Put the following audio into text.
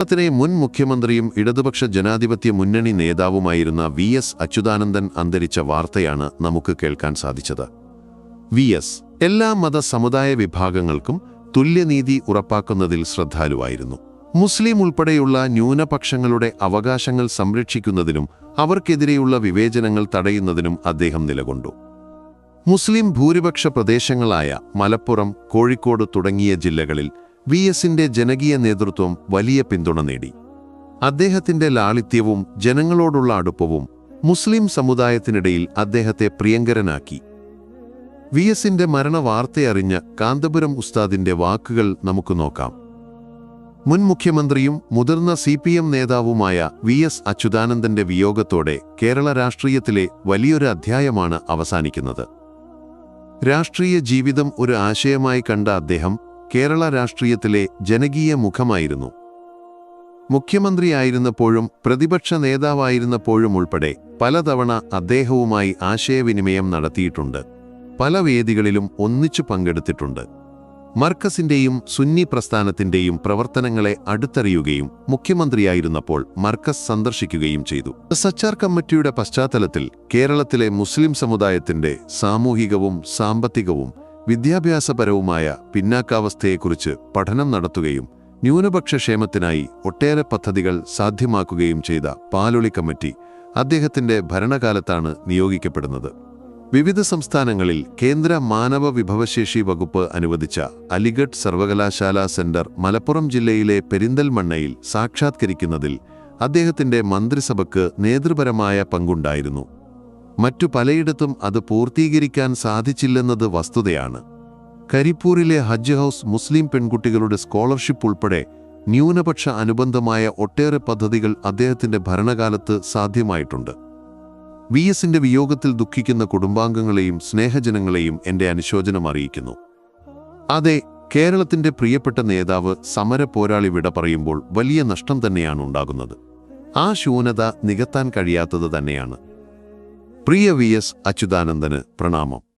കേരളത്തിലെ മുൻ മുഖ്യമന്ത്രിയും ഇടതുപക്ഷ ജനാധിപത്യ മുന്നണി നേതാവുമായിരുന്ന VS അച്യുതാനന്ദൻ അന്തരിച്ച വാർത്തയാണ് നമുക്ക് കേൾക്കാൻ സാധിച്ചത്. VS എല്ലാ മത സമുദായ വിഭാഗങ്ങൾക്കും തുല്യനീതി ഉറപ്പാക്കുന്നതിൽ ശ്രദ്ധാലുവായിരുന്നു. മുസ്ലിം ഉൾപ്പെടെയുള്ള ന്യൂനപക്ഷങ്ങളുടെ അവകാശങ്ങൾ സംരക്ഷിക്കുന്നതിനും അവർക്കെതിരെയുള്ള വിവേചനങ്ങൾ തടയുന്നതിനും അദ്ദേഹം നിലകൊണ്ടു. മുസ്ലിം ഭൂരിപക്ഷ പ്രദേശങ്ങളായ മലപ്പുറം, കോഴിക്കോട് തുടങ്ങിയ ജില്ലകളിൽ VSന്റെ ജനകീയ നേതൃത്വം വലിയ പിന്തുണ നേടി. അദ്ദേഹത്തിന്റെ ലാളിത്യവും ജനങ്ങളോടുള്ള അടുപ്പവും മുസ്ലിം സമുദായത്തിനിടയിൽ അദ്ദേഹത്തെ പ്രിയങ്കരനാക്കി. VSന്റെ മരണവാർത്തയറിഞ്ഞ കാന്തപുരം ഉസ്താദിന്റെ വാക്കുകൾ നമുക്ക് നോക്കാം. മുൻ മുഖ്യമന്ത്രിയും മുതിർന്ന CPM നേതാവുമായ VS അച്യുതാനന്ദന്റെ വിയോഗത്തോടെ കേരള രാഷ്ട്രീയത്തിലെ വലിയൊരു അധ്യായമാണ് അവസാനിക്കുന്നത്. രാഷ്ട്രീയ ജീവിതം ഒരു ആശയമായി കണ്ട അദ്ദേഹം കേരള രാഷ്ട്രീയത്തിലെ ജനകീയ മുഖമായിരുന്നു. മുഖ്യമന്ത്രിയായിരുന്നപ്പോഴും പ്രതിപക്ഷ നേതാവായിരുന്നപ്പോഴും ഉൾപ്പെടെ പലതവണ അദ്ദേഹവുമായി ആശയവിനിമയം നടത്തിയിട്ടുണ്ട്. പല വേദികളിലും ഒന്നിച്ചു പങ്കെടുത്തിട്ടുണ്ട്. മർക്കസിന്റെയും സുന്നി പ്രസ്ഥാനത്തിന്റെയും പ്രവർത്തനങ്ങളെ അടുത്തറിയുകയും മുഖ്യമന്ത്രിയായിരുന്നപ്പോൾ മർക്കസ് സന്ദർശിക്കുകയും ചെയ്തു. സച്ചാർ കമ്മിറ്റിയുടെ പശ്ചാത്തലത്തിൽ കേരളത്തിലെ മുസ്ലിം സമുദായത്തിന്റെ സാമൂഹികവും സാമ്പത്തികവും വിദ്യാഭ്യാസപരവുമായ പിന്നാക്കാവസ്ഥയെക്കുറിച്ച് പഠനം നടത്തുകയും ന്യൂനപക്ഷ ക്ഷേമത്തിനായി ഒട്ടേറെ പദ്ധതികൾ സാധ്യമാക്കുകയും ചെയ്ത പാലൊളി കമ്മിറ്റി അദ്ദേഹത്തിന്റെ ഭരണകാലത്താണ് നിയോഗിക്കപ്പെടുന്നത്. വിവിധ സംസ്ഥാനങ്ങളിൽ കേന്ദ്ര മാനവ വിഭവശേഷി വകുപ്പ് അനുവദിച്ച അലിഗഡ് സർവകലാശാല സെന്റർ മലപ്പുറം ജില്ലയിലെ പെരിന്തൽമണ്ണയിൽ സാക്ഷാത്കരിക്കുന്നതിൽ അദ്ദേഹത്തിന്റെ മന്ത്രിസഭയ്ക്ക് നേതൃപരമായ പങ്കുണ്ടായിരുന്നു. മറ്റു പലയിടത്തും അത് പൂർത്തീകരിക്കാൻ സാധിച്ചില്ലെന്നത് വസ്തുതയാണ്. കരിപ്പൂരിലെ ഹജ്ജ് ഹൗസ് മുസ്ലിം പെൺകുട്ടികളുടെ സ്കോളർഷിപ്പ് ഉൾപ്പെടെ ന്യൂനപക്ഷ അനുബന്ധമായ ഒട്ടേറെ പദ്ധതികൾ അദ്ദേഹത്തിന്റെ ഭരണകാലത്ത് സാധ്യമായിട്ടുണ്ട്. VSന്റെ വിയോഗത്തിൽ ദുഃഖിക്കുന്ന കുടുംബാംഗങ്ങളെയും സ്നേഹജനങ്ങളെയും എന്റെ അനുശോചനം അറിയിക്കുന്നു. അതെ, കേരളത്തിന്റെ പ്രിയപ്പെട്ട നേതാവ് സമര പോരാളി വിട പറയുമ്പോൾ വലിയ നഷ്ടം തന്നെയാണ് ഉണ്ടാകുന്നത്. ആ ശൂന്യത നികത്താൻ കഴിയാത്തത് തന്നെയാണ്. പ്രിയ VS അച്യുതാനന്ദന് പ്രണാമം.